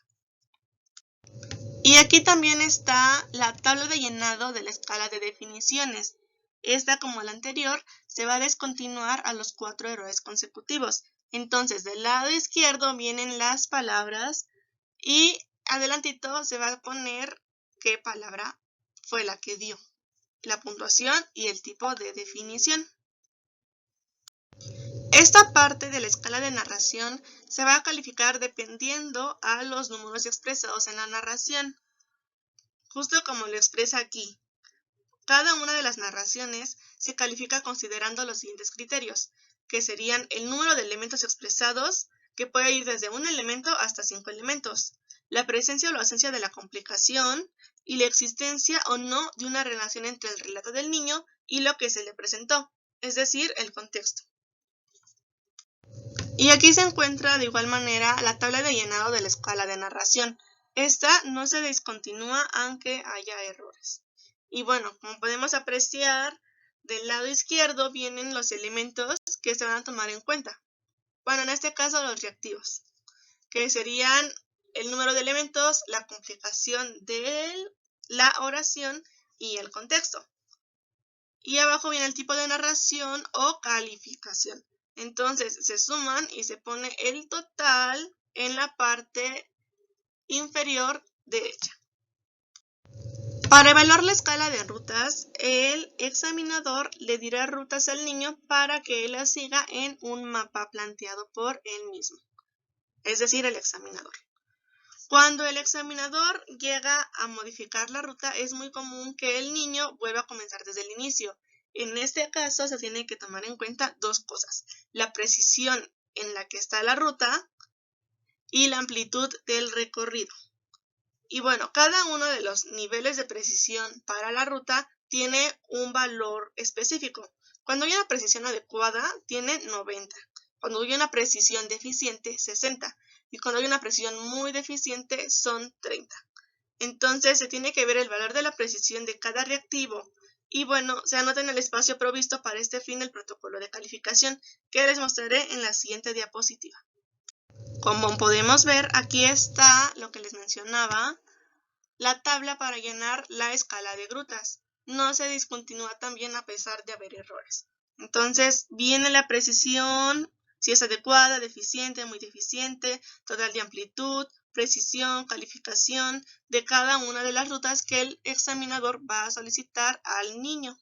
Y aquí también está la tabla de llenado de la escala de definiciones. Esta, como la anterior, se va a descontinuar a los 4 errores consecutivos. Entonces, del lado izquierdo vienen las palabras y adelantito se va a poner qué palabra fue la que dio, la puntuación y el tipo de definición. Esta parte de la escala de narración se va a calificar dependiendo a los números expresados en la narración, justo como lo expresa aquí. Cada una de las narraciones se califica considerando los siguientes criterios, que serían el número de elementos expresados, que puede ir desde un elemento hasta 5 elementos, la presencia o la ausencia de la complicación y la existencia o no de una relación entre el relato del niño y lo que se le presentó, es decir, el contexto. Y aquí se encuentra de igual manera la tabla de llenado de la escala de narración. Esta no se descontinúa aunque haya errores. Y bueno, como podemos apreciar, del lado izquierdo vienen los elementos que se van a tomar en cuenta. Bueno, en este caso los reactivos, que serían el número de elementos, la complicación de la oración y el contexto. Y abajo viene el tipo de narración o calificación. Entonces se suman y se pone el total en la parte inferior derecha. Para evaluar la escala de rutas, el examinador le dirá rutas al niño para que él las siga en un mapa planteado por él mismo, es decir, el examinador. Cuando el examinador llega a modificar la ruta, es muy común que el niño vuelva a comenzar desde el inicio. En este caso se tiene que tomar en cuenta dos cosas: la precisión en la que está la ruta y la amplitud del recorrido. Y bueno, cada uno de los niveles de precisión para la ruta tiene un valor específico. Cuando hay una precisión adecuada, tiene 90. Cuando hay una precisión deficiente, 60. Y cuando hay una precisión muy deficiente, son 30. Entonces, se tiene que ver el valor de la precisión de cada reactivo. Y bueno, se anota en el espacio provisto para este fin el protocolo de calificación, que les mostraré en la siguiente diapositiva. Como podemos ver, aquí está lo que les mencionaba, la tabla para llenar la escala de grutas. No se discontinúa también a pesar de haber errores. Entonces viene la precisión, si es adecuada, deficiente, muy deficiente, total de amplitud, precisión, calificación de cada una de las rutas que el examinador va a solicitar al niño.